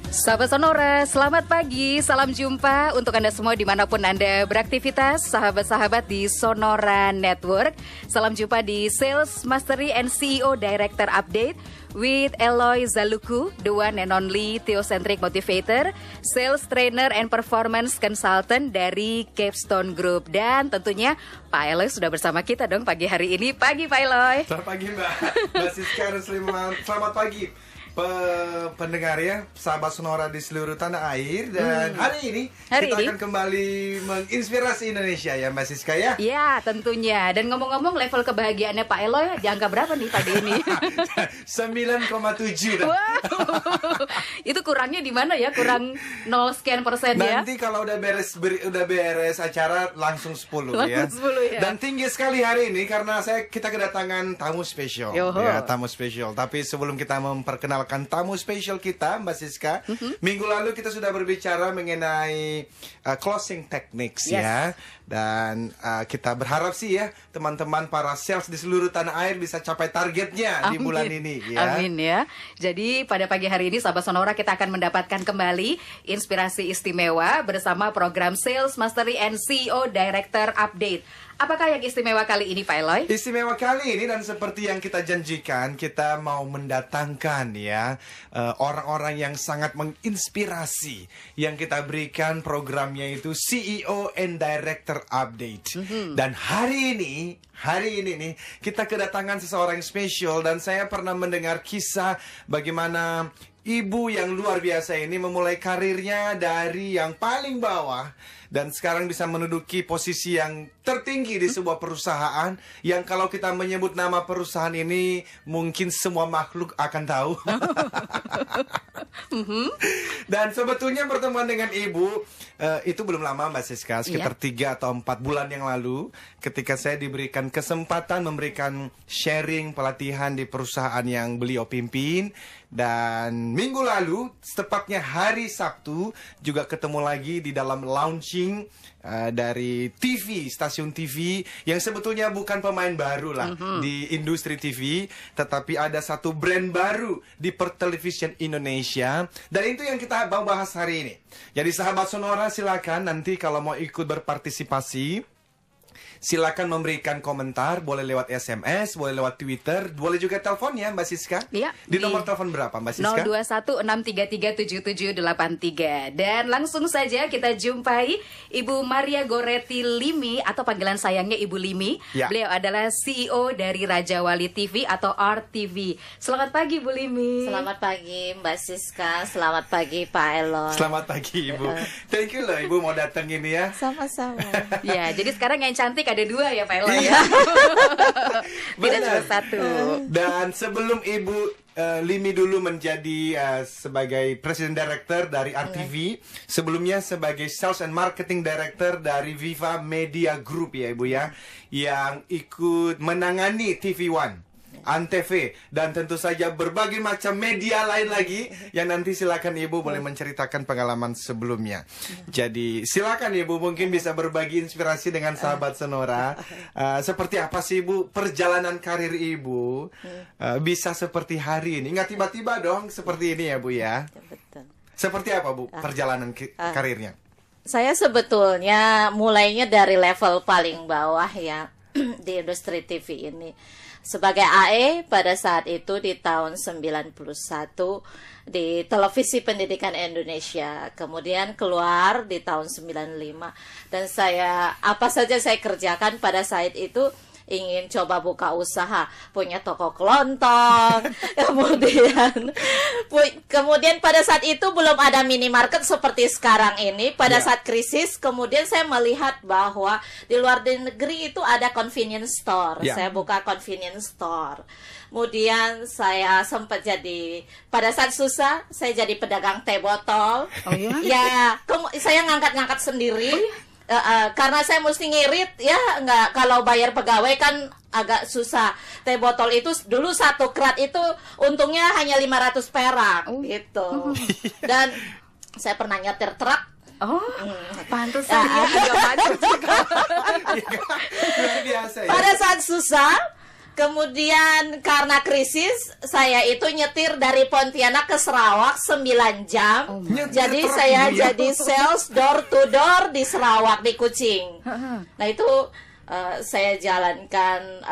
Sahabat Sonora, selamat pagi, salam jumpa untuk Anda semua dimanapun Anda beraktivitas, sahabat-sahabat di Sonora Network. Salam jumpa di Sales Mastery and CEO Director Update with Eloy Zaluku, the one and only Theocentric Motivator, Sales Trainer and Performance Consultant dari Capstone Group. Dan tentunya Pak Eloy sudah bersama kita dong pagi hari ini. Pagi Pak Eloy. Selamat pagi Mbak Siska dan selamat pagi pendengar ya, sahabat Sonora di seluruh tanah air. Dan hari ini kita akan kembali menginspirasi Indonesia ya Mbak Siska ya. Ya tentunya. Dan ngomong-ngomong, level kebahagiaannya Pak Eloy di angka berapa nih pagi ini? 9,7. Wow. Itu kurangnya di mana ya? Kurang 0 sekian persen ya? Nanti kalau udah beres acara langsung 10 ya. 10 ya. Dan tinggi sekali hari ini karena kita kedatangan tamu spesial. Ya, tamu spesial. Tapi sebelum kita memperkenalkan tamu spesial kita, Mbak Siska, minggu lalu kita sudah berbicara mengenai closing techniques ya. Dan kita berharap sih ya teman-teman para sales di seluruh tanah air bisa capai targetnya di bulan ini ya. Amin ya. Jadi pada pagi hari ini sahabat Sonora, kita akan mendapatkan kembali inspirasi istimewa bersama program Sales Mastery and CEO Director Update. Apakah yang istimewa kali ini Pak Eloy? Istimewa kali ini, dan seperti yang kita janjikan, kita mau mendatangkan ya orang-orang yang sangat menginspirasi. Yang kita berikan programnya itu CEO and Director Update. Dan hari ini nih kita kedatangan seseorang yang spesial. Dan saya pernah mendengar kisah bagaimana ibu yang luar biasa ini memulai karirnya dari yang paling bawah dan sekarang bisa menduduki posisi yang tertinggi di sebuah perusahaan yang kalau kita menyebut nama perusahaan ini mungkin semua makhluk akan tahu. Dan sebetulnya pertemuan dengan ibu itu belum lama Mbak Siska, sekitar 3 atau 4 bulan yang lalu, ketika saya diberikan kesempatan memberikan sharing pelatihan di perusahaan yang beliau pimpin. Dan minggu lalu, tepatnya hari Sabtu, juga ketemu lagi di dalam launching dari TV, stasiun TV yang sebetulnya bukan pemain baru lah di industri TV, tetapi ada satu brand baru di pertelevisian Indonesia. Dan itu yang kita mau bahas hari ini. Jadi sahabat Sonora, silakan nanti kalau mau ikut berpartisipasi, silakan memberikan komentar, boleh lewat SMS, boleh lewat Twitter, boleh juga telepon ya Mbak Siska. Iya. Di nomor telepon berapa Mbak Siska? 0216337778. Dan langsung saja kita jumpai Ibu Maria Goretti Limi atau panggilan sayangnya Ibu Limi. Ya. Beliau adalah CEO dari Raja Wali TV atau RTV. Selamat pagi Bu Limi. Selamat pagi Mbak Siska, selamat pagi Pak Eloy. Selamat pagi Ibu. Thank you loh Ibu mau datang ini ya. Sama-sama. Ya, jadi sekarang yang cantik ada 2 ya Pak Eloy ya. Tidak cuma 1. Dan sebelum Ibu Limi dulu menjadi sebagai President Director dari RTV, sebelumnya sebagai Sales and Marketing Director dari Viva Media Group ya Ibu ya, yang ikut menangani TV One, Antv, dan tentu saja berbagai macam media lain lagi yang nanti silakan Ibu boleh menceritakan pengalaman sebelumnya. Jadi silakan Ibu mungkin bisa berbagi inspirasi dengan sahabat Sonora. Seperti apa sih Ibu perjalanan karir Ibu bisa seperti hari ini? Nggak tiba-tiba dong seperti ini ya Bu ya. Betul. Seperti apa Bu perjalanan karirnya? Saya sebetulnya mulainya dari level paling bawah ya di industri TV ini. Sebagai AE pada saat itu di tahun 91 di Televisi Pendidikan Indonesia. Kemudian keluar di tahun 95. Dan apa saja saya kerjakan pada saat itu, ingin coba buka usaha, punya toko kelontong, kemudian pada saat itu belum ada minimarket seperti sekarang ini. Pada saat krisis, kemudian saya melihat bahwa di luar negeri itu ada convenience store. Saya buka convenience store. Kemudian saya sempat pada saat susah, saya jadi pedagang teh botol. Ya, saya ngangkat-ngangkat sendiri. Karena saya mesti ngirit ya, nggak, kalau bayar pegawai kan agak susah. Teh botol itu dulu 1 krat itu untungnya hanya 500 perak gitu. Dan saya pernah nyetir truk. Pantesan ya agak macet. Luar biasa ya. Pada saat susah, Kemudian karena krisis, saya itu nyetir dari Pontianak ke Sarawak 9 jam. Jadi saya jadi sales door to door di Sarawak, di Kuching. Nah itu saya jalankan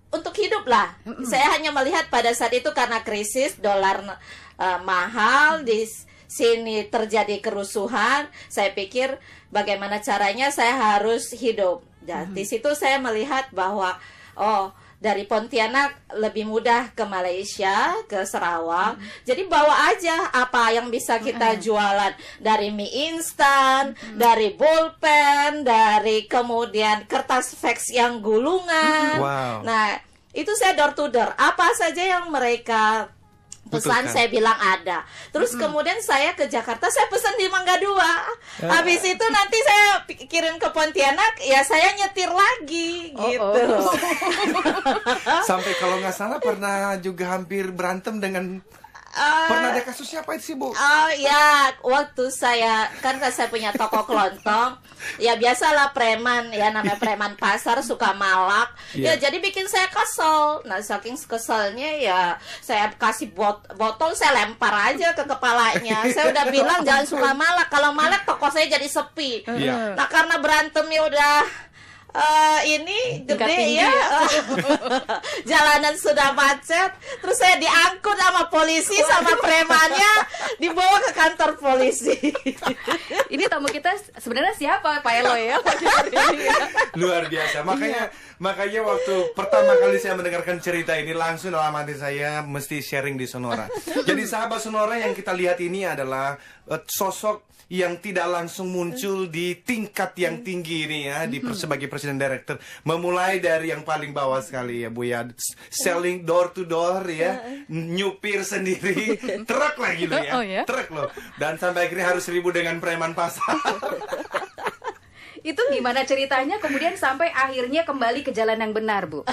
untuk hidup lah. Saya hanya melihat pada saat itu karena krisis, dolar mahal, di sini terjadi kerusuhan. Saya pikir bagaimana caranya saya harus hidup. Dan di situ saya melihat bahwa dari Pontianak lebih mudah ke Malaysia, ke Sarawak. Jadi bawa aja apa yang bisa kita jualan, dari mie instan, dari bolpen, dari kemudian kertas fax yang gulungan. Nah, itu saya door to door. Apa saja yang mereka pesan, saya bilang ada. Terus kemudian saya ke Jakarta, saya pesan di Mangga 2. Habis itu nanti saya kirim ke Pontianak, ya saya nyetir lagi gitu. Sampai kalau nggak salah pernah juga hampir berantem dengan pernah ada kasusnya apa itu sih, Bu? Ya, waktu saya punya toko kelontong. Ya biasalah preman, ya namanya preman pasar, suka malak. Ya jadi bikin saya kesel. Nah, saking keselnya ya saya kasih botol, saya lempar aja ke kepalanya. Saya udah bilang jangan suka malak. Kalau malak toko saya jadi sepi. Nah, karena berantemnya udah ini gede ya, jalanan sudah macet, terus saya diangkut sama polisi, sama premannya dibawa ke kantor polisi. Ini tamu kita sebenarnya siapa, Pak Elo ya? Luar biasa. Makanya waktu pertama kali saya mendengarkan cerita ini, langsung dalam hati saya mesti sharing di Sonora. Jadi sahabat Sonora, yang kita lihat ini adalah sosok yang tidak langsung muncul di tingkat yang tinggi ini ya, sebagai presiden director, memulai dari yang paling bawah sekali ya, Bu ya, selling door to door ya, nyupir sendiri, truk lagi loh ya, truk loh, dan sampai akhirnya harus ribut dengan preman pasar. Itu gimana ceritanya kemudian sampai akhirnya kembali ke jalan yang benar, Bu?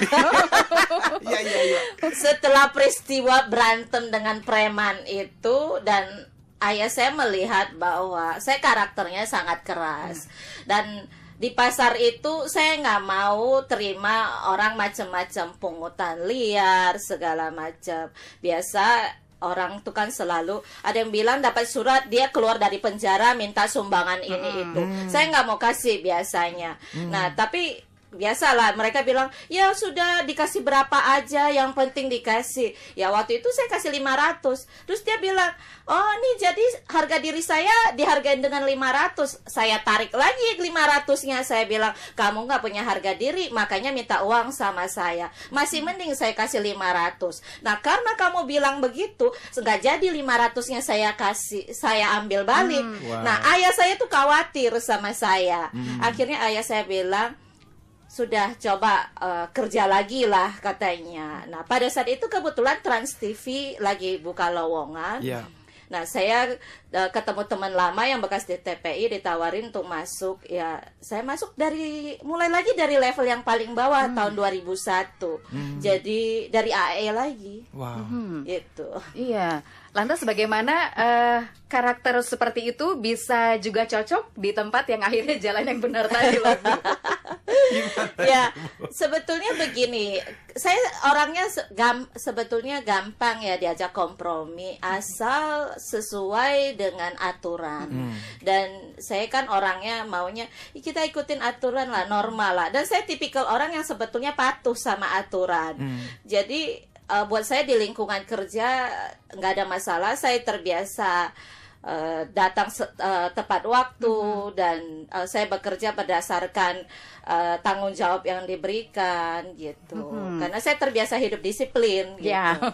Iya. Setelah peristiwa berantem dengan preman itu, dan ayah saya melihat bahwa saya karakternya sangat keras, dan di pasar itu saya nggak mau terima orang macam-macam, pungutan liar segala macam. Biasa orang tuh kan selalu ada yang bilang dapat surat dia keluar dari penjara minta sumbangan ini itu. Saya nggak mau kasih biasanya. Nah tapi biasalah mereka bilang ya sudah dikasih berapa aja, yang penting dikasih. Ya waktu itu saya kasih 500. Terus dia bilang, oh nih jadi harga diri saya dihargain dengan 500. Saya tarik lagi 500-nya. Saya bilang kamu nggak punya harga diri, makanya minta uang sama saya. Masih mending saya kasih 500. Nah karena kamu bilang begitu, nggak jadi 500-nya saya kasih, saya ambil balik. Nah ayah saya tuh khawatir sama saya. Akhirnya ayah saya bilang, sudah coba kerja lagi lah katanya. Nah pada saat itu kebetulan Trans TV lagi buka lowongan. Nah saya ketemu teman lama yang bekas di TPI, ditawarin untuk masuk. Ya saya masuk mulai lagi dari level yang paling bawah tahun 2001. Jadi dari AE lagi. Gitu. Iya. Lantas bagaimana karakter seperti itu bisa juga cocok di tempat yang akhirnya jalan yang benar tadi loh? Ya, sebetulnya begini, saya orangnya sebetulnya gampang ya diajak kompromi asal sesuai dengan aturan. Dan saya kan orangnya maunya kita ikutin aturan lah, normal lah. Dan saya tipikal orang yang sebetulnya patuh sama aturan. Jadi buat saya di lingkungan kerja nggak ada masalah. Saya terbiasa datang tepat waktu, dan saya bekerja berdasarkan tanggung jawab yang diberikan gitu. Karena saya terbiasa hidup disiplin gitu.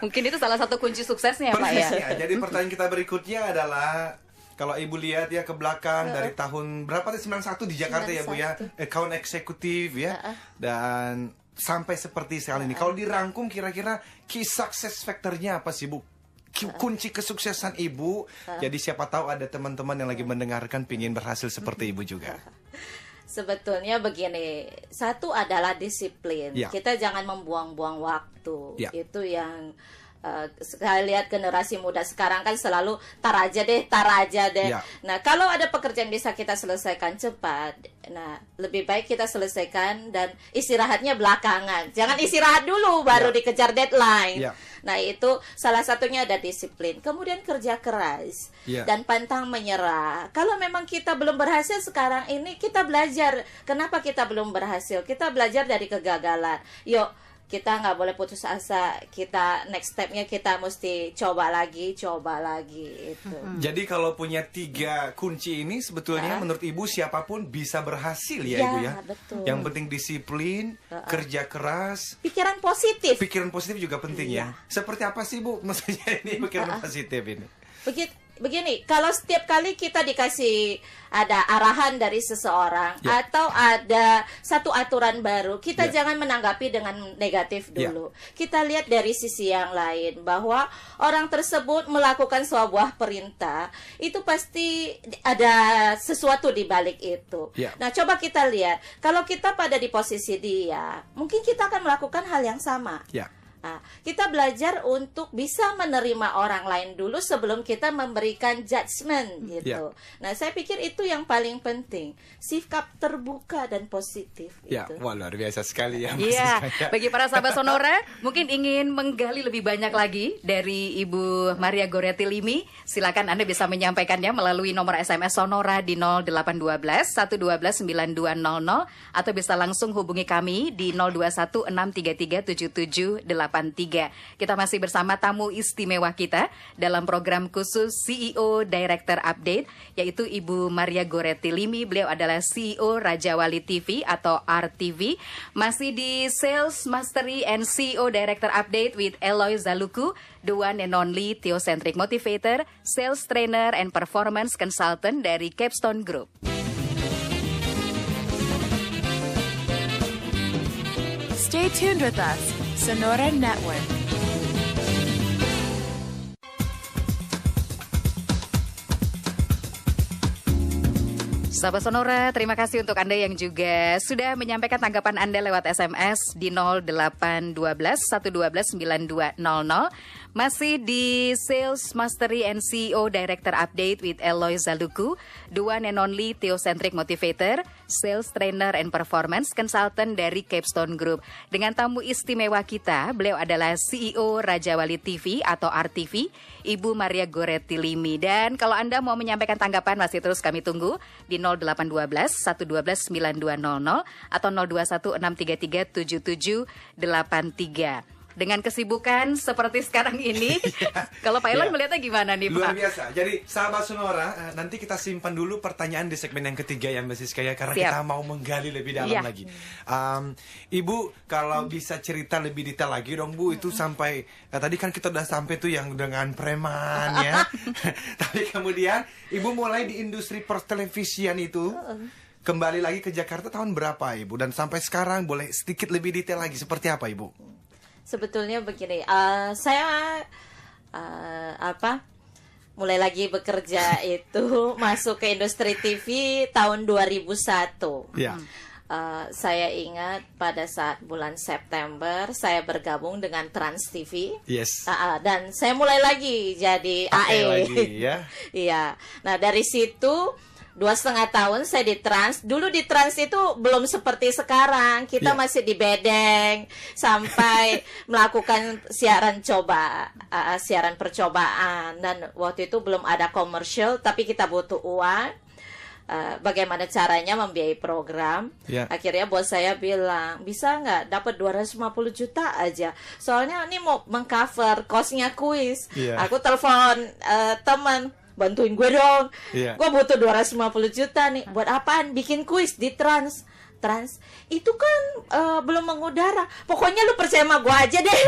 Mungkin itu salah satu kunci suksesnya Pak ya. Jadi pertanyaan kita berikutnya adalah, kalau Ibu lihat ya ke belakang dari tahun berapa, 91 di Jakarta 91. Ya Bu ya, account eksekutif ya, dan sampai seperti sekarang ini. Kalau dirangkum kira-kira key success factor-nya apa sih Bu? Kunci kesuksesan Ibu. Jadi siapa tahu ada teman-teman yang lagi mendengarkan pingin berhasil seperti Ibu juga. Sebetulnya begini, satu adalah disiplin. Kita jangan membuang-buang waktu. Itu yang Saya lihat generasi muda sekarang kan selalu tar aja deh. Ya. Nah, kalau ada pekerjaan bisa kita selesaikan cepat, nah lebih baik kita selesaikan dan istirahatnya belakangan. Jangan istirahat dulu baru dikejar deadline. Ya. Nah, itu salah satunya ada disiplin. Kemudian kerja keras dan pantang menyerah. Kalau memang kita belum berhasil sekarang ini, kita belajar. Kenapa kita belum berhasil? Kita belajar dari kegagalan. Yuk, kita nggak boleh putus asa. Kita next stepnya kita mesti coba lagi itu. Jadi kalau punya 3 kunci ini sebetulnya menurut Ibu siapapun bisa berhasil ya Ibu ya. Betul. Yang penting disiplin, kerja keras, Pikiran positif. pikiran positif juga penting ya. Seperti apa sih Bu maksudnya ini pikiran positif ini? Begini, kalau setiap kali kita dikasih ada arahan dari seseorang atau ada satu aturan baru, kita jangan menanggapi dengan negatif dulu. Kita lihat dari sisi yang lain bahwa orang tersebut melakukan sebuah perintah, itu pasti ada sesuatu di balik itu. Nah, coba kita lihat, kalau kita pada di posisi dia, mungkin kita akan melakukan hal yang sama. Nah, kita belajar untuk bisa menerima orang lain dulu sebelum kita memberikan judgement gitu. Nah, saya pikir itu yang paling penting, sikap terbuka dan positif. Wah luar biasa sekali ya. Bagi para sahabat Sonora, mungkin ingin menggali lebih banyak lagi dari Ibu Maria Goretti Limi, silakan Anda bisa menyampaikannya melalui nomor SMS Sonora di 0812 112 9200 atau bisa langsung hubungi kami di 021 633 7783. Kita masih bersama tamu istimewa kita dalam program khusus CEO Director Update, yaitu Ibu Maria Goretti Limi. Beliau adalah CEO Raja Wali TV atau RTV. Masih di Sales Mastery and CEO Director Update with Eloy Zaluku, the one and only Theocentric Motivator, Sales Trainer and Performance Consultant dari Capstone Group. Stay tuned with us, Sonora Network. Sahabat Sonora, terima kasih untuk Anda yang juga sudah menyampaikan tanggapan Anda lewat SMS di 0812 112 9200. Masih di Sales Mastery and CEO Director Update with Eloy Zaluku, the one and only Theocentric Motivator, Sales Trainer and Performance Consultant dari Capstone Group. Dengan tamu istimewa kita, beliau adalah CEO Raja Wali TV atau RTV, Ibu Maria Goretti Limi. Dan kalau Anda mau menyampaikan tanggapan, masih terus kami tunggu di 0812 112 9200 atau 021 633 7783. Dengan kesibukan seperti sekarang ini, kalau Pak Elon melihatnya gimana nih Pak? Luar biasa. Jadi sahabat Sonora, nanti kita simpan dulu pertanyaan di segmen yang ketiga ya Mbak Siska ya, karena kita mau menggali lebih dalam lagi. Ibu, kalau bisa cerita lebih detail lagi dong Bu, itu sampai tadi kan kita udah sampai tuh yang dengan preman ya. Tapi kemudian Ibu mulai di industri pertelevisian itu. Kembali lagi ke Jakarta tahun berapa Ibu? Dan sampai sekarang boleh sedikit lebih detail lagi seperti apa Ibu? Sebetulnya begini, saya mulai lagi bekerja itu masuk ke industri TV tahun 2001. Saya ingat pada saat bulan September saya bergabung dengan Trans TV. Dan saya mulai lagi jadi AE. Iya. Nah, dari situ 2,5 tahun saya di Trans. Dulu di Trans itu belum seperti sekarang. Kita masih di bedeng sampai melakukan siaran percobaan. Dan waktu itu belum ada komersial, tapi kita butuh uang. Bagaimana caranya membiayai program. Akhirnya bos saya bilang, bisa nggak dapat 250 juta aja, soalnya ini mau mengcover cost-nya kuis. Aku telepon teman, bantuin gue dong, gue butuh 250 juta nih. Buat apaan? Bikin kuis di Trans itu kan belum mengudara. Pokoknya lu percaya sama gue aja deh.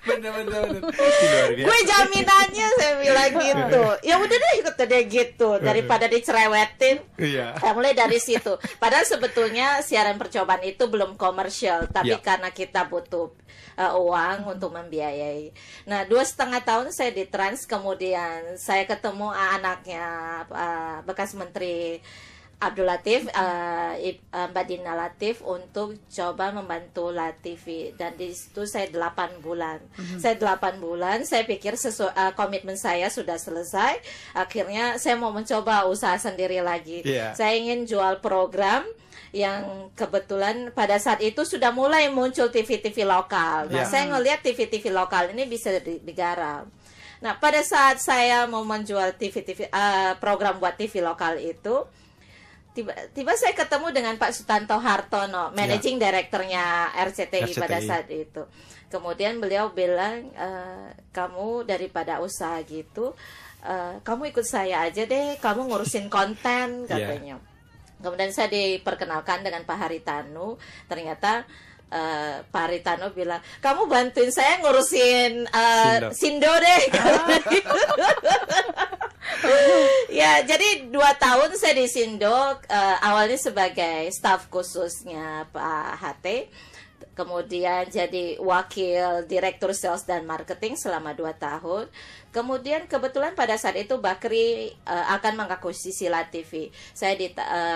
Bener. Gue jaminannya, saya bilang gitu. Ya udah deh, ikut deh gitu, daripada dicerewetin. Mulai dari situ. Padahal sebetulnya siaran percobaan itu belum komersial, tapi karena kita butuh uang untuk membiayai. Nah, 2,5 tahun saya di Trans, kemudian saya ketemu anaknya bekas menteri Abdul Latif, Mbak Dina Latif untuk coba membantu LaTV, dan di situ saya 8 bulan. Saya 8 bulan, saya pikir komitmen saya sudah selesai. Akhirnya saya mau mencoba usaha sendiri lagi. Saya ingin jual program yang kebetulan pada saat itu sudah mulai muncul TV-TV lokal. Nah, saya ngelihat TV-TV lokal ini bisa digarap. Nah, pada saat saya mau menjual program buat TV lokal itu, tiba-tiba saya ketemu dengan Pak Sutanto Hartono, managing directornya RCTI pada saat itu. Kemudian beliau bilang, kamu daripada usaha gitu, kamu ikut saya aja deh, kamu ngurusin konten, katanya. Kemudian saya diperkenalkan dengan Pak Haritanu. Ternyata Pak Haritanu bilang, kamu bantuin saya ngurusin Sindo deh. Ya, jadi 2 tahun saya di Sindo, awalnya sebagai staf khususnya Pak HT, kemudian jadi wakil direktur sales dan marketing selama 2 tahun. Kemudian kebetulan pada saat itu Bakri akan mengakuisisi LaTV. Saya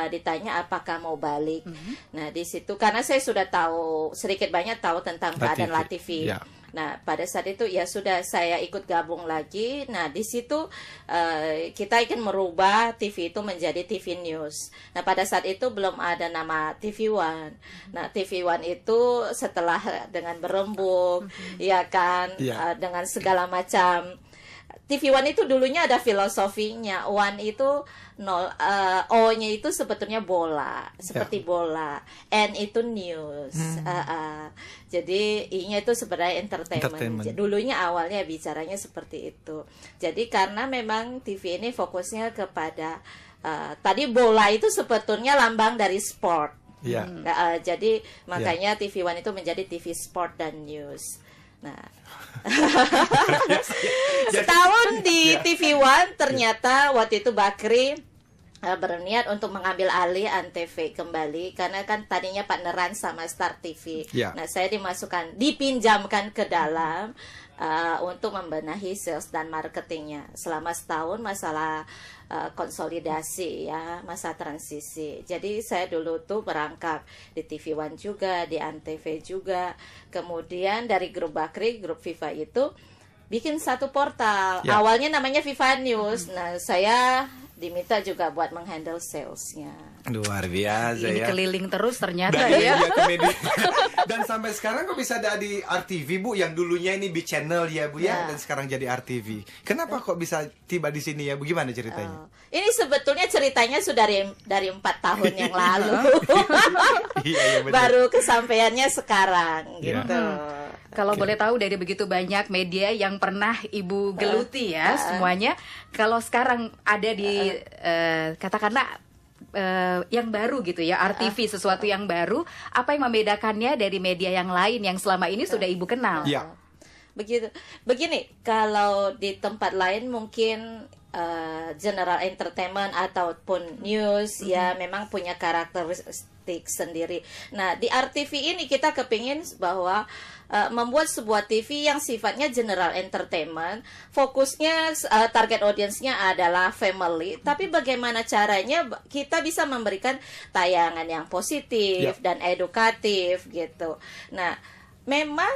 ditanya apakah mau balik. Nah, di situ karena saya sudah tahu sedikit banyak tahu tentang keadaan LaTV. Nah, pada saat itu ya sudah saya ikut gabung lagi. Nah, di situ kita ingin merubah TV itu menjadi TV News. Nah, pada saat itu belum ada nama TV One. Nah, TV One itu setelah dengan berembuk, ya kan, dengan segala macam. TV One itu dulunya ada filosofinya. One itu O-nya itu sebetulnya bola, seperti bola. N itu news. Jadi I-nya itu sebenarnya entertainment. Dulunya awalnya bicaranya seperti itu. Jadi karena memang TV ini fokusnya kepada tadi bola itu sebetulnya lambang dari sport. Jadi makanya TV One itu menjadi TV sport dan news. Nah, setahun di TV One ternyata waktu itu Bakri berniat untuk mengambil alih Antv kembali karena kan tadinya partneran sama Star TV. Nah, saya dipinjamkan ke dalam untuk membenahi sales dan marketingnya selama setahun. Masalah konsolidasi ya, masa transisi. Jadi saya dulu tuh berangkat di TV One juga, di Antv juga. Kemudian dari grup Bakri, grup Viva itu bikin satu portal. Awalnya namanya Viva News. Nah, saya diminta juga buat menghandle salesnya. Luar biasa. Ini keliling terus ternyata dari ya. Dan sampai sekarang kok bisa ada di RTV, Bu, yang dulunya ini B Channel ya, Bu, ya, dan sekarang jadi RTV. Kenapa kok bisa tiba di sini ya, Bu? Gimana ceritanya? Ini sebetulnya ceritanya sudah dari 4 tahun yang lalu. Baru kesampaiannya sekarang gitu. Kalau boleh tahu dari begitu banyak media yang pernah Ibu geluti ya semuanya, kalau sekarang ada di katakanlah yang baru gitu ya, RTV, sesuatu yang baru, apa yang membedakannya dari media yang lain yang selama ini sudah Ibu kenal? Begini, kalau di tempat lain mungkin general entertainment ataupun news ya memang punya karakteristik sendiri. Nah, di RTV ini kita kepingin bahwa membuat sebuah TV yang sifatnya general entertainment, fokusnya target audience-nya adalah family, tapi bagaimana caranya kita bisa memberikan tayangan yang positif dan edukatif gitu. Nah, memang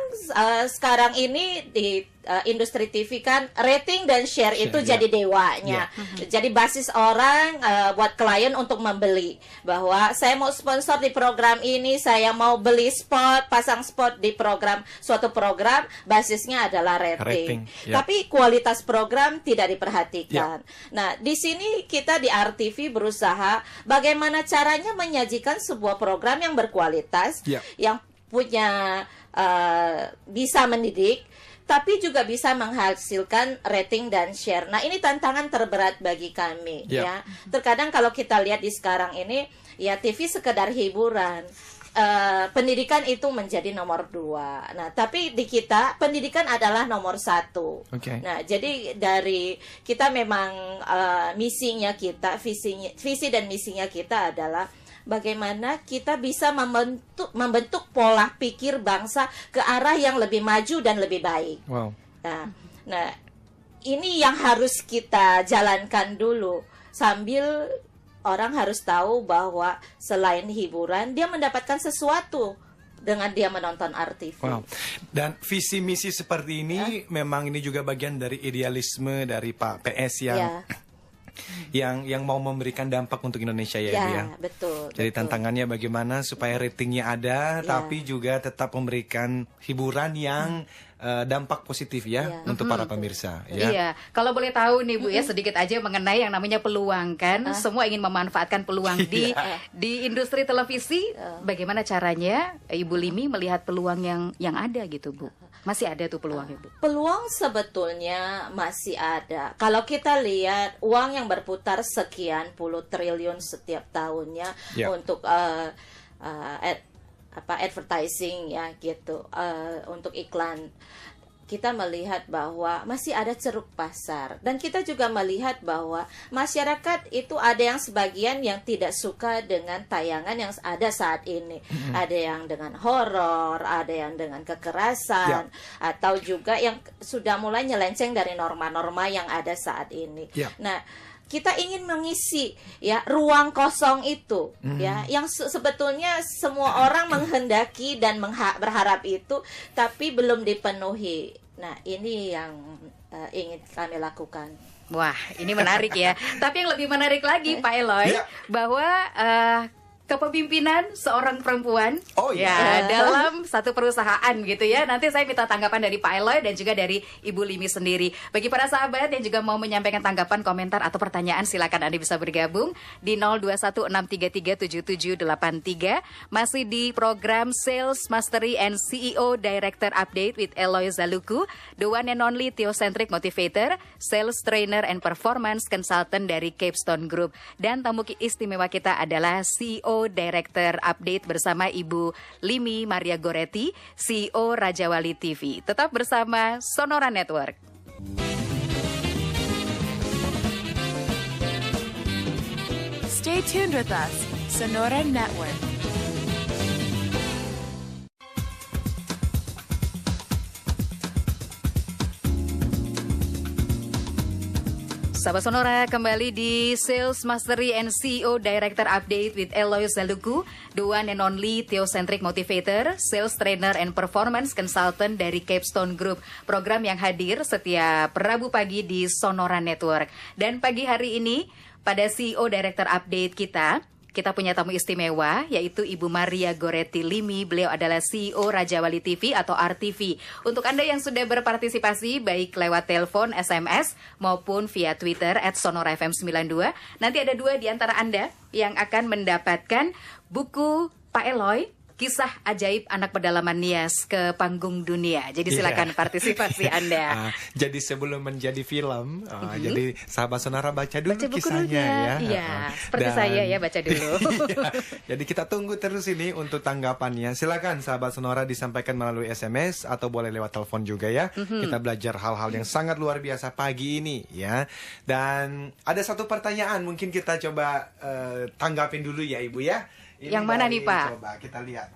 sekarang ini di industri TV kan rating dan share itu jadi dewanya. Jadi basis orang buat klien untuk membeli bahwa saya mau sponsor di program ini, saya mau beli spot, pasang spot di program suatu program, basisnya adalah rating. Tapi kualitas program tidak diperhatikan. Nah, di sini kita di RTV berusaha bagaimana caranya menyajikan sebuah program yang berkualitas, yang punya bisa mendidik, tapi juga bisa menghasilkan rating dan share. Nah, ini tantangan terberat bagi kami ya. Terkadang kalau kita lihat di sekarang ini ya TV sekedar hiburan. Pendidikan itu menjadi nomor 2. Nah, tapi di kita pendidikan adalah nomor 1. Nah, jadi dari kita memang misinya kita, visi dan misinya kita adalah bagaimana kita bisa membentuk pola pikir bangsa ke arah yang lebih maju dan lebih baik. Nah, ini yang harus kita jalankan dulu sambil orang harus tahu bahwa selain hiburan, dia mendapatkan sesuatu dengan dia menonton RTV. Wow. Dan visi misi seperti ini memang ini juga bagian dari idealisme dari Pak PS yang mau memberikan dampak untuk Indonesia ya, Ibu ya. Betul. Jadi tantangannya bagaimana supaya ratingnya ada, tapi juga tetap memberikan hiburan yang dampak positif ya untuk para pemirsa. Ya. Iya, kalau boleh tahu nih Bu ya sedikit aja mengenai yang namanya peluang kan, semua ingin memanfaatkan peluang di industri televisi. Bagaimana caranya Ibu Limi melihat peluang yang ada gitu Bu? Masih ada tuh peluangnya Bu? Peluang sebetulnya masih ada. Kalau kita lihat uang yang berputar sekian puluh triliun setiap tahunnya untuk advertising ya gitu, untuk iklan, kita melihat bahwa masih ada ceruk pasar, dan kita juga melihat bahwa masyarakat itu ada yang sebagian yang tidak suka dengan tayangan yang ada saat ini. Ada yang dengan horor, ada yang dengan kekerasan, atau juga yang sudah mulai nyelenceng dari norma-norma yang ada saat ini. Nah, kita ingin mengisi ya ruang kosong itu ya yang sebetulnya semua orang menghendaki dan berharap itu, tapi belum dipenuhi. Nah, ini yang ingin kami lakukan. Wah, ini menarik ya. Tapi yang lebih menarik lagi Pak Eloy, bahwa kepemimpinan seorang perempuan dalam satu perusahaan gitu ya. Nanti saya minta tanggapan dari Pak Eloy dan juga dari Ibu Limi sendiri. Bagi para sahabat yang juga mau menyampaikan tanggapan, komentar atau pertanyaan, silakan Anda bisa bergabung di 0216337783. Masih di program Sales Mastery and CEO Director Update with Eloy Zaluku, the one and only Theocentric Motivator, Sales Trainer and Performance Consultant dari Capstone Group. Dan tamu istimewa kita adalah CEO Director Update bersama Ibu Limi Maria Goretti, CEO Rajawali TV. Tetap bersama Sonora Network. Stay tuned with us, Sonora Network. Sahabat Sonora, kembali di Sales Mastery and CEO Director Update with Eloy Zaluku, the one and only Theocentric Motivator, Sales Trainer and Performance Consultant dari Capstone Group. Program yang hadir setiap Rabu pagi di Sonora Network. Dan pagi hari ini, pada CEO Director Update kita punya tamu istimewa, yaitu Ibu Maria Goretti Limi. Beliau adalah CEO Rajawali TV atau RTV. Untuk Anda yang sudah berpartisipasi, baik lewat telepon, SMS, maupun via Twitter @sonorafm92, nanti ada 2 di antara Anda yang akan mendapatkan buku Pak Eloy, Kisah Ajaib Anak Pedalaman Nias ke Panggung Dunia. Jadi silakan partisipasi Anda. Jadi sebelum menjadi film, jadi sahabat Sonora baca dulu kisahnya ya. Iya, seperti saya ya, baca dulu. Jadi kita tunggu terus ini untuk tanggapannya. Silakan sahabat Sonora disampaikan melalui SMS atau boleh lewat telepon juga ya. Kita belajar hal-hal yang sangat luar biasa pagi ini ya. Dan ada satu pertanyaan mungkin kita coba tanggapin dulu ya Ibu ya. Ini yang mana nih Pak? Coba kita lihat.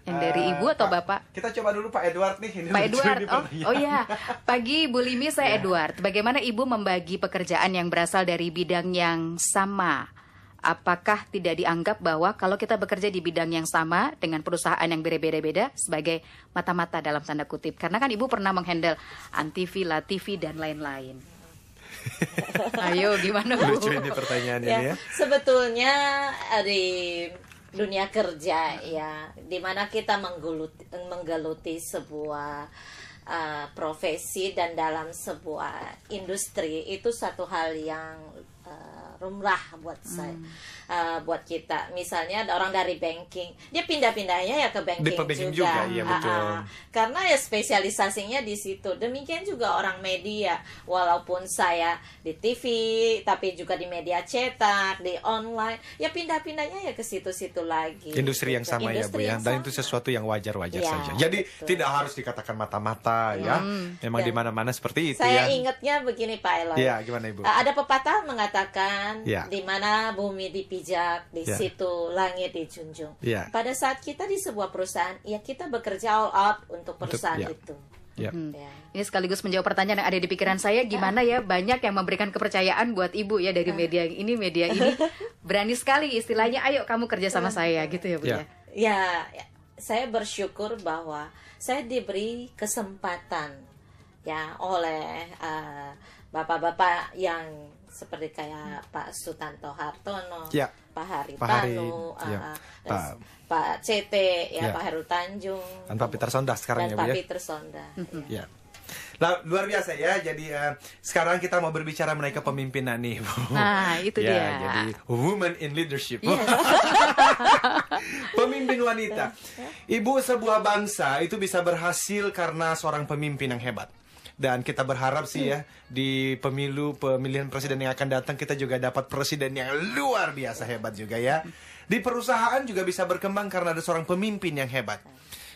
Yang dari Ibu atau Bapak? Kita coba dulu Pak Edward nih. Ini Pak Edward, oh ya. Pagi Bu Limi, saya Edward. Bagaimana Ibu membagi pekerjaan yang berasal dari bidang yang sama? Apakah tidak dianggap bahwa kalau kita bekerja di bidang yang sama dengan perusahaan yang berbeda-beda sebagai mata-mata dalam tanda kutip? Karena kan Ibu pernah menghandle Antv, LaTV, dan lain-lain. Ayo gimana Bu? Lucu ini pertanyaannya ya. Sebetulnya di dunia kerja ya, dimana kita menggeluti sebuah profesi dan dalam sebuah industri, itu satu hal yang lumrah buat saya, buat kita. Misalnya ada orang dari banking, dia pindah-pindahnya ya ke banking juga. Iya, betul. Karena ya spesialisasinya di situ. Demikian juga orang media, walaupun saya di TV, tapi juga di media cetak, di online, ya pindah-pindahnya ya ke situ-situ lagi. Industri yang sama Industri ya Bu ya. Dan itu sesuatu yang wajar-wajar saja. Jadi tidak harus dikatakan mata-mata ya. Memang di mana-mana seperti itu saya ya. Saya ingatnya begini Pak Eloy. Iya, gimana Ibu? Ada pepatah mengatakan di mana bumi dipijak, di situ langit dijunjung. Pada saat kita di sebuah perusahaan, ya kita bekerja all out untuk perusahaan itu. Ini sekaligus menjawab pertanyaan yang ada di pikiran saya, gimana ya banyak yang memberikan kepercayaan buat Ibu ya dari media ini. berani sekali istilahnya, ayo kamu kerja sama saya gitu ya Bu ya. Ya, saya bersyukur bahwa saya diberi kesempatan ya oleh bapak-bapak yang seperti kayak Pak Sutanto Hartono, Pak Haritanu, Pak CT, Pak Heru Tanjung, dan Pak Peter Sonda sekarang dan ya Bu Pak ya. Peter Sonda. Ya. Nah, luar biasa ya. Jadi sekarang kita mau berbicara mengenai kepemimpinan nih, Bu. Nah, itu ya, dia. Jadi woman in leadership. Pemimpin wanita. Ibu, sebuah bangsa itu bisa berhasil karena seorang pemimpin yang hebat. Dan kita berharap sih ya di pemilihan presiden yang akan datang kita juga dapat presiden yang luar biasa hebat juga ya. Di perusahaan juga bisa berkembang karena ada seorang pemimpin yang hebat.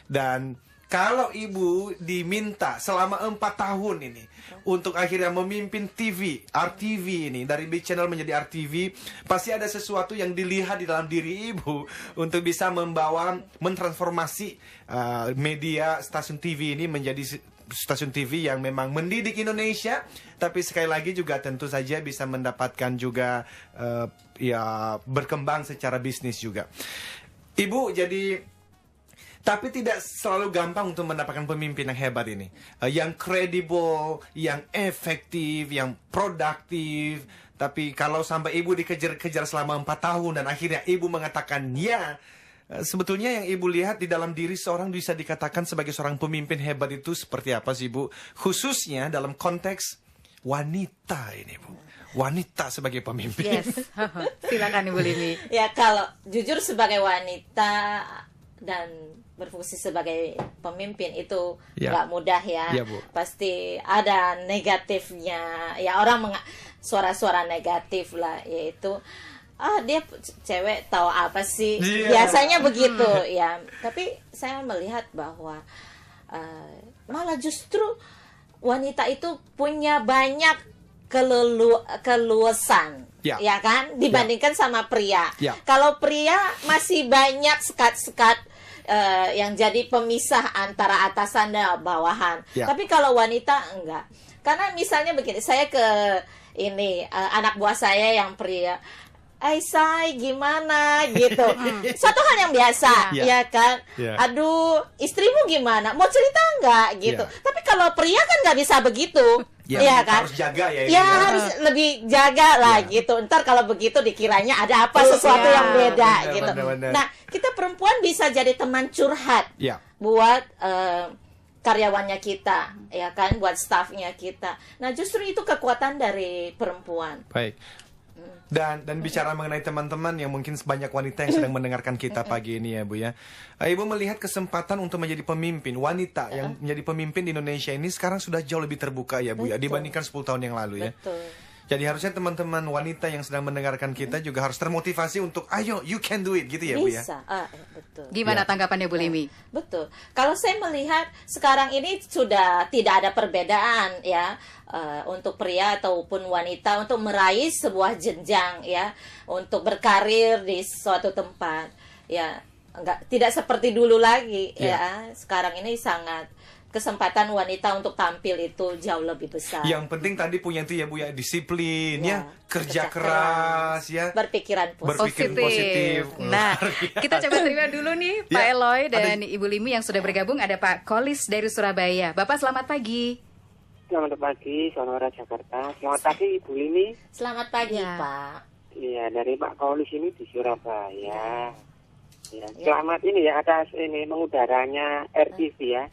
Dan kalau ibu diminta selama 4 tahun ini untuk akhirnya memimpin TV, RTV ini, dari Big Channel menjadi RTV, pasti ada sesuatu yang dilihat di dalam diri ibu untuk bisa mentransformasi media stasiun TV ini menjadi stasiun TV yang memang mendidik Indonesia, tapi sekali lagi juga tentu saja bisa mendapatkan juga ya berkembang secara bisnis juga. Ibu jadi, tapi tidak selalu gampang untuk mendapatkan pemimpin yang hebat ini, yang kredibel, yang efektif, yang produktif. Tapi kalau sampai ibu dikejar-kejar selama 4 tahun dan akhirnya ibu mengatakan ya, sebetulnya yang ibu lihat di dalam diri seorang bisa dikatakan sebagai seorang pemimpin hebat itu seperti apa sih Bu? Khususnya dalam konteks wanita ini Bu. Wanita sebagai pemimpin. Yes. Silakan Ibu Limi. Ya, kalau jujur sebagai wanita dan berfungsi sebagai pemimpin itu nggak mudah ya. Bu. Pasti ada negatifnya. Ya, orang suara-suara negatif lah, yaitu dia cewek tahu apa sih, biasanya begitu ya. Tapi saya melihat bahwa malah justru wanita itu punya banyak keluasan ya kan dibandingkan sama pria. Kalau pria masih banyak sekat-sekat yang jadi pemisah antara atasan dan bawahan. Tapi kalau wanita enggak. Karena misalnya begini, saya ke anak buah saya yang pria, Say, gimana gitu. Satu hal yang biasa, ya kan. Aduh, istrimu gimana? Mau cerita nggak gitu. Tapi kalau pria kan nggak bisa begitu, ya kan. Harus jaga ya. Harus lebih jaga lah gitu. Ntar kalau begitu dikiranya ada apa sesuatu yang beda gitu. Bener. Nah, kita perempuan bisa jadi teman curhat buat karyawannya kita, ya kan, buat staffnya kita. Nah, justru itu kekuatan dari perempuan. Baik. Dan bicara mengenai teman-teman yang mungkin banyak wanita yang sedang mendengarkan kita pagi ini ya Bu ya. Ibu melihat kesempatan untuk menjadi pemimpin wanita yang menjadi pemimpin di Indonesia ini sekarang sudah jauh lebih terbuka ya Bu ya dibandingkan 10 tahun yang lalu ya. Jadi harusnya teman-teman wanita yang sedang mendengarkan kita juga harus termotivasi untuk ayo you can do it gitu ya Bu ya. Bisa. Betul. Gimana tanggapannya Bu Limi? Betul. Kalau saya melihat sekarang ini sudah tidak ada perbedaan ya. Untuk pria ataupun wanita untuk meraih sebuah jenjang ya, untuk berkarir di suatu tempat ya, tidak seperti dulu lagi ya. Sekarang ini sangat kesempatan wanita untuk tampil itu jauh lebih besar. Yang penting tadi punya itu ya Bu ya, disiplin ya, kerja keras ya, berpikiran positif. Nah, kita coba terima dulu nih Pak Eloy dan Ibu Limi yang sudah bergabung. Ada Pak Kolis dari Surabaya. Bapak selamat pagi. Selamat pagi, Sonora Jakarta. Selamat pagi, Ibu Lini. Selamat pagi, Pak. Iya, dari Pak Kaulis ini di Surabaya. Selamat ini ya atas mengudaranya RTV ya.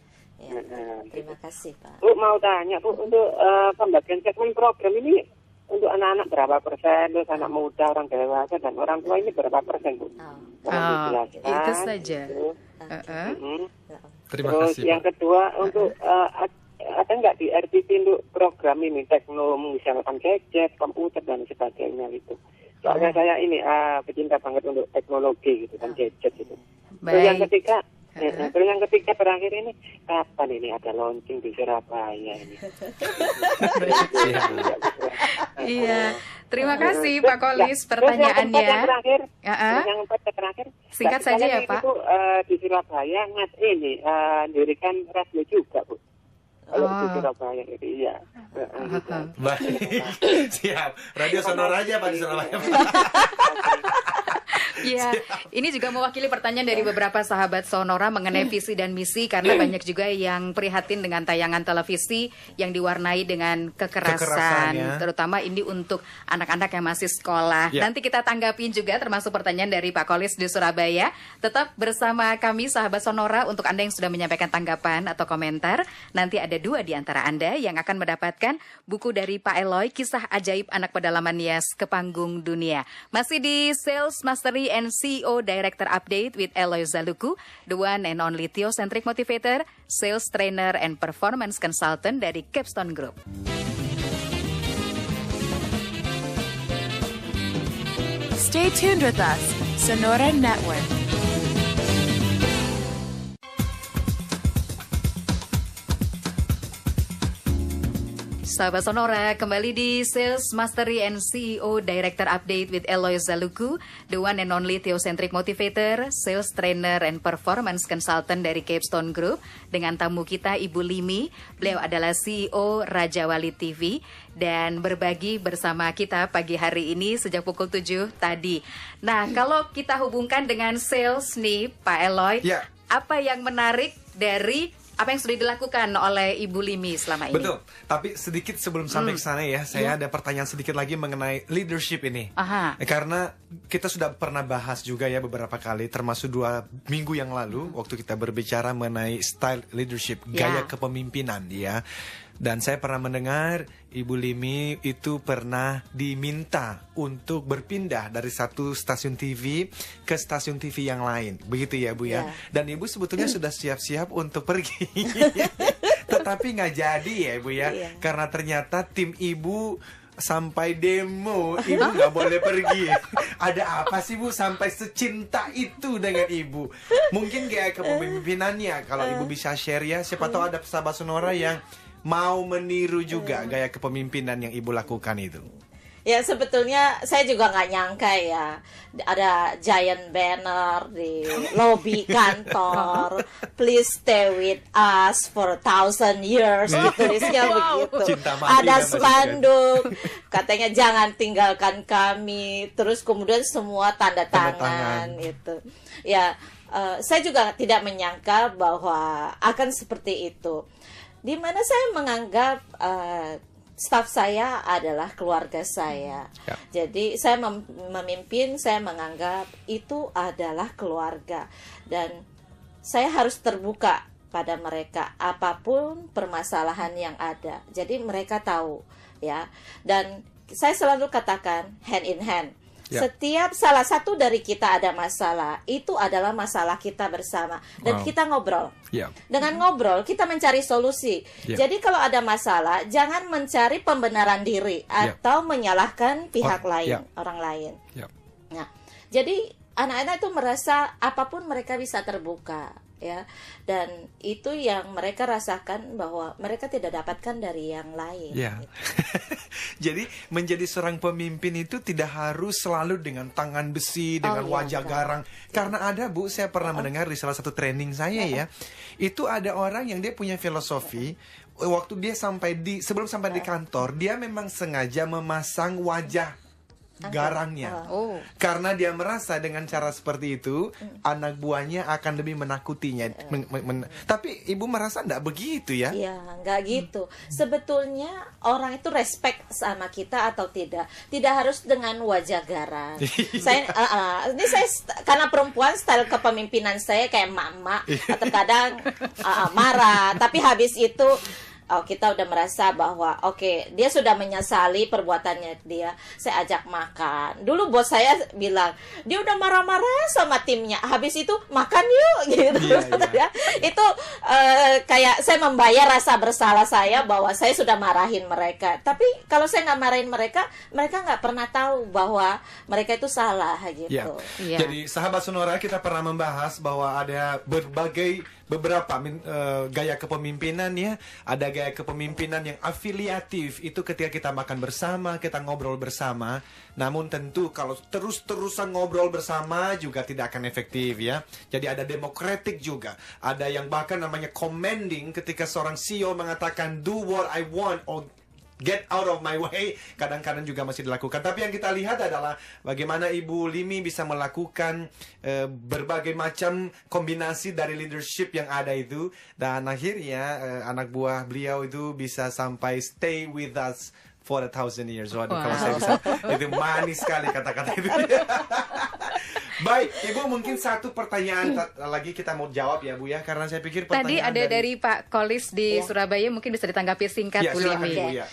Terima kasih, Pak. Bu, mau tanya Bu, untuk pembagian segmen program ini untuk anak-anak berapa persen, terus anak muda, orang dewasa dan orang tua ini berapa persen Bu? Itu saja. Terima kasih. Terus yang kedua untuk ada nggak di RTV untuk program ini teknologi misalkan gadget, komputer dan sebagainya gitu. Soalnya saya ini pecinta banget untuk teknologi gitu kan, gadget gitu. Terus yang ketiga, terakhir ini kapan ini ada launching di Surabaya ini? Iya, terima kasih Pak Kolis pertanyaannya. Yang terakhir, singkat saja ya Pak. Itu di Surabaya dirikan radio juga Bu. Kalau di Surabaya itu iya. Gitu. Baik, siap. Radio Sonora aja Pak di Surabaya. Iya, ini juga mewakili pertanyaan dari beberapa sahabat Sonora mengenai visi dan misi, karena banyak juga yang prihatin dengan tayangan televisi yang diwarnai dengan kekerasan, terutama ini untuk anak-anak yang masih sekolah. Nanti kita tanggapin juga termasuk pertanyaan dari Pak Kolis di Surabaya. Tetap bersama kami sahabat Sonora untuk Anda yang sudah menyampaikan tanggapan atau komentar. Nanti ada 2 di antara Anda yang akan mendapatkan buku dari Pak Eloy, Kisah Ajaib Anak Pedalaman Nias ke Panggung Dunia. Masih di Sales Mastery and CEO Director Update with Eloy Zaluku, the one and only Theocentric Motivator, Sales Trainer and Performance Consultant dari Capstone Group. Stay tuned with us, Sonora Network. Sahabat Sonora, kembali di Sales Mastery and CEO Director Update with Eloy Zaluku, the one and only Theocentric Motivator, Sales Trainer and Performance Consultant dari Capstone Group. Dengan tamu kita Ibu Limi, beliau adalah CEO Raja Wali TV dan berbagi bersama kita pagi hari ini sejak pukul 7 tadi. Nah, kalau kita hubungkan dengan sales nih Pak Eloy, apa yang menarik dari apa yang sudah dilakukan oleh Ibu Limi selama ini? Betul, tapi sedikit sebelum sampai ke sana ya, saya ada pertanyaan sedikit lagi mengenai leadership ini. Karena kita sudah pernah bahas juga ya beberapa kali, termasuk 2 minggu yang lalu, waktu kita berbicara mengenai style leadership, gaya kepemimpinan ya. Dan saya pernah mendengar Ibu Limi itu pernah diminta untuk berpindah dari satu stasiun TV ke stasiun TV yang lain. Begitu ya Bu ya. Dan Ibu sebetulnya sudah siap-siap untuk pergi. Tetapi nggak jadi ya Bu ya. Karena ternyata tim Ibu sampai demo, Ibu nggak boleh pergi. Ada apa sih Bu sampai secinta itu dengan Ibu? Mungkin kayak kepemimpinannya, kalau Ibu bisa share ya. Siapa tahu ada sahabat Sonora yang mau meniru juga gaya kepemimpinan yang Ibu lakukan itu. Ya sebetulnya saya juga nggak nyangka ya, ada giant banner di lobi kantor, please stay with us for 1,000 years, tulisnya begitu. Ada spanduk, katanya jangan tinggalkan kami, terus kemudian semua tanda tangan itu. Ya, saya juga tidak menyangka bahwa akan seperti itu. Di mana saya menganggap staf saya adalah keluarga saya. Jadi saya memimpin, saya menganggap itu adalah keluarga. Dan saya harus terbuka pada mereka apapun permasalahan yang ada. Jadi mereka tahu ya. Dan saya selalu katakan hand in hand. Setiap salah satu dari kita ada masalah, itu adalah masalah kita bersama. Dan kita ngobrol. Dengan ngobrol, kita mencari solusi. Jadi kalau ada masalah, jangan mencari pembenaran diri atau menyalahkan pihak lain, orang lain. Nah, jadi anak-anak itu merasa apapun mereka bisa terbuka. Ya, dan itu yang mereka rasakan bahwa mereka tidak dapatkan dari yang lain. Jadi menjadi seorang pemimpin itu tidak harus selalu dengan tangan besi, dengan wajah garang. Karena ada Bu, saya pernah mendengar di salah satu training saya ya, itu ada orang yang dia punya filosofi. Waktu dia sebelum sampai di kantor, dia memang sengaja memasang wajah garangnya, karena dia merasa dengan cara seperti itu anak buahnya akan lebih menakutinya. Tapi Ibu merasa enggak begitu ya? Iya, enggak gitu. Sebetulnya orang itu respect sama kita atau tidak harus dengan wajah garang. Saya karena perempuan, style kepemimpinan saya kayak emak-emak, atau kadang marah, tapi habis itu kita udah merasa bahwa dia sudah menyesali perbuatannya dia. Saya ajak makan. Dulu bos saya bilang, dia udah marah-marah sama timnya. Habis itu makan yuk gitu. Itu kayak saya membayar rasa bersalah saya bahwa saya sudah marahin mereka. Tapi kalau saya nggak marahin mereka, mereka nggak pernah tahu bahwa mereka itu salah gitu. Jadi sahabat Sonora, kita pernah membahas bahwa ada berbagai beberapa gaya kepemimpinan ya. Ada gaya kepemimpinan yang afiliatif, itu ketika kita makan bersama, kita ngobrol bersama. Namun tentu kalau terus-terusan ngobrol bersama juga tidak akan efektif ya. Jadi ada demokratik juga. Ada yang bahkan namanya commanding, ketika seorang CEO mengatakan do what I want or get out of my way, kadang-kadang juga masih dilakukan. Tapi yang kita lihat adalah bagaimana Ibu Limi bisa melakukan berbagai macam kombinasi dari leadership yang ada itu, dan akhirnya anak buah beliau itu bisa sampai stay with us for 1,000 years. Waduh, kalau saya bisa, itu manis sekali kata-kata itu. Baik, Ibu, mungkin satu pertanyaan lagi kita mau jawab ya, Bu ya, karena saya pikir tadi ada dari Pak Kolis di Surabaya, mungkin bisa ditanggapi singkat, Bu Limi. Ibu, ya.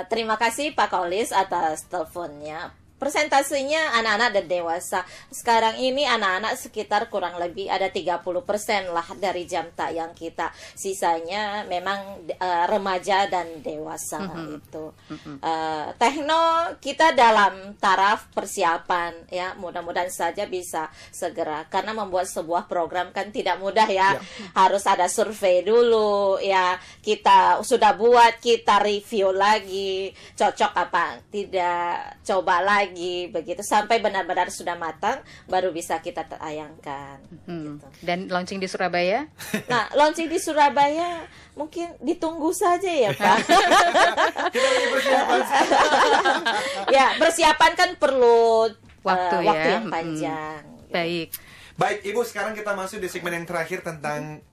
Terima kasih Pak Kolis atas teleponnya. Persentasenya anak-anak dan dewasa. Sekarang ini anak-anak sekitar kurang lebih ada 30% lah dari jam tayang kita. Sisanya memang remaja dan dewasa itu. Tekno kita dalam taraf persiapan ya. Mudah-mudahan saja bisa segera. Karena membuat sebuah program kan tidak mudah ya. Harus ada survei dulu ya. Kita sudah buat, kita review lagi. Cocok apa? Tidak, coba lagi. Begitu sampai benar-benar sudah matang baru bisa kita tayangkan gitu. Dan launching di Surabaya? Nah, launching di Surabaya mungkin ditunggu saja ya Pak. Kita lagi persiapan. Ya, persiapan kan perlu waktu yang panjang. Baik, Ibu, sekarang kita masuk di segmen yang terakhir tentang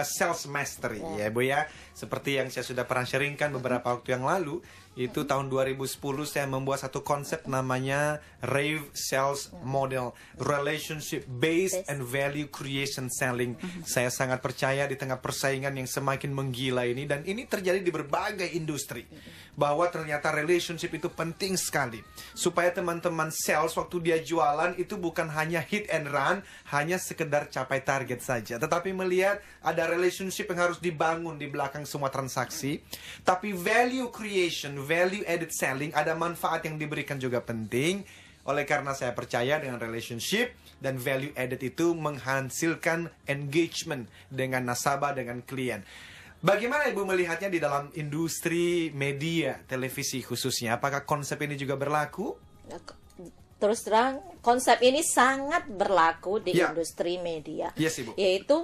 sales mastery ya Bu ya. Seperti yang saya sudah pernah sharingkan beberapa waktu yang lalu, itu tahun 2010 saya membuat satu konsep namanya Rave Sales Model, Relationship Based and Value Creation Selling. Saya sangat percaya di tengah persaingan yang semakin menggila ini, dan ini terjadi di berbagai industri, bahwa ternyata relationship itu penting sekali, supaya teman-teman sales waktu dia jualan itu bukan hanya hit and run, hanya sekedar capai target saja, tetapi melihat ada relationship yang harus dibangun di belakang semua transaksi. Tapi value creation, value added selling, ada manfaat yang diberikan juga penting. Oleh karena saya percaya dengan relationship dan value added itu menghasilkan engagement dengan nasabah, dengan klien. Bagaimana Ibu melihatnya di dalam industri media, televisi khususnya? Apakah konsep ini juga berlaku? Terus terang, konsep ini sangat berlaku di industri media. Yes, Ibu. Yaitu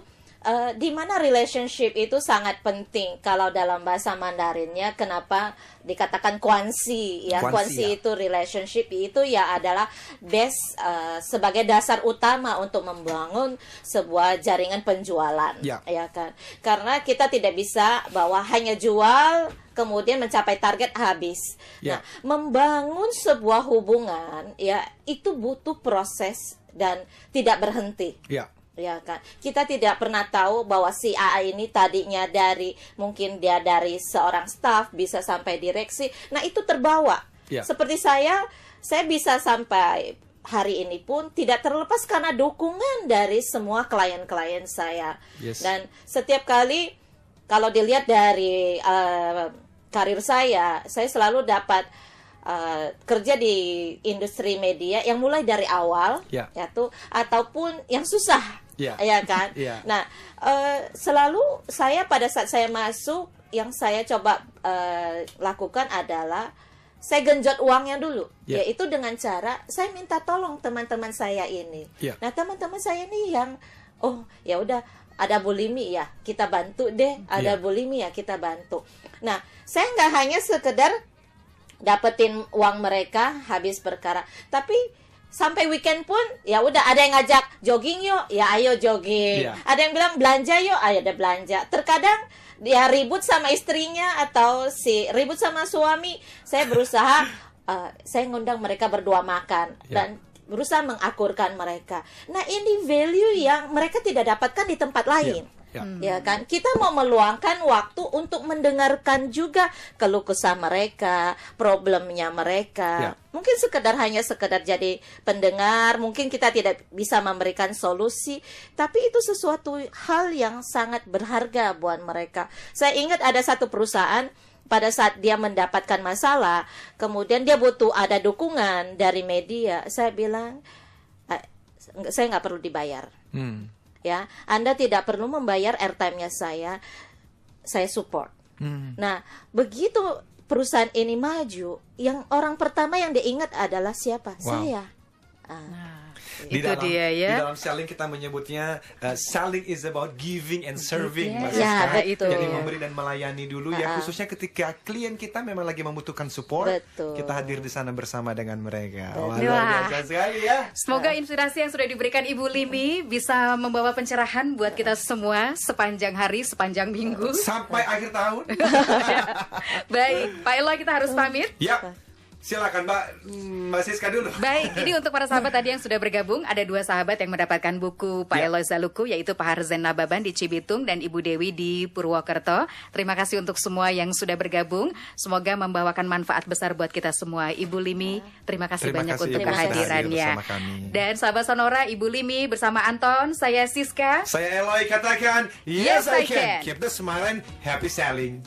di mana relationship itu sangat penting. Kalau dalam bahasa Mandarinnya, kenapa dikatakan kuansi ya? Kuansi itu relationship itu ya adalah base sebagai dasar utama untuk membangun sebuah jaringan penjualan, ya kan? Karena kita tidak bisa bahwa hanya jual kemudian mencapai target habis. Nah, membangun sebuah hubungan ya itu butuh proses dan tidak berhenti. Ya kan, kita tidak pernah tahu bahwa si A ini tadinya mungkin dia dari seorang staff bisa sampai direksi. Nah, itu terbawa. Seperti saya bisa sampai hari ini pun tidak terlepas karena dukungan dari semua klien-klien saya. Dan setiap kali kalau dilihat dari karir saya selalu dapat kerja di industri media yang mulai dari awal yaitu ataupun yang susah. Ya kan. Nah, selalu saya pada saat saya masuk, yang saya coba lakukan adalah saya genjot uangnya dulu, yaitu dengan cara saya minta tolong teman-teman saya ini. Nah, teman-teman saya ini yang ya udah ada Bu Limi ya kita bantu deh, ada Bu Limi ya kita bantu. Nah, saya nggak hanya sekedar dapetin uang mereka habis perkara, tapi sampai weekend pun ya udah ada yang ngajak jogging yuk, ya ayo jogging. Ada yang bilang belanja yuk, ayo ada belanja. Terkadang dia ribut sama istrinya atau ribut sama suami, saya berusaha saya ngundang mereka berdua makan dan berusaha mengakurkan mereka. Nah, ini value yang mereka tidak dapatkan di tempat lain. Ya kan, kita mau meluangkan waktu untuk mendengarkan juga keluh kesah mereka, problemnya mereka. Mungkin hanya sekedar jadi pendengar, mungkin kita tidak bisa memberikan solusi, tapi itu sesuatu hal yang sangat berharga buat mereka. Saya ingat ada satu perusahaan pada saat dia mendapatkan masalah, kemudian dia butuh ada dukungan dari media. Saya bilang, saya nggak perlu dibayar. ya. Anda tidak perlu membayar airtime-nya saya support. Nah, begitu perusahaan ini maju, yang orang pertama yang diingat adalah siapa? Saya. Di Itu dalam, dia ya. Di dalam selling kita menyebutnya selling is about giving and serving, Mbak Ya, Siska. betul. Jadi memberi dan melayani dulu ya, khususnya ketika klien kita memang lagi membutuhkan support, Betul. kita hadir di sana bersama dengan mereka. Wah, Wah. luar biasa sekali ya. Semoga inspirasi yang sudah diberikan Ibu Limi bisa membawa pencerahan buat kita semua sepanjang hari, sepanjang minggu. Sampai akhir tahun. Baik, Pak Eloy kita harus pamit. Ya, silakan Mbak Siska dulu. Baik, ini untuk para sahabat tadi yang sudah bergabung. Ada 2 sahabat yang mendapatkan buku Pak Eloy Zaluku, yaitu Pak Harzen Nababan di Cibitung dan Ibu Dewi di Purwokerto. Terima kasih untuk semua yang sudah bergabung. Semoga membawakan manfaat besar buat kita semua. Ibu Limi, terima kasih banyak untuk Ibu, sudah hadir kehadirannya. bersama kami. Dan sahabat Sonora, Ibu Limi bersama Anton, saya Siska. Saya Eloy, katakan Yes, I can. Keep the smile and happy selling.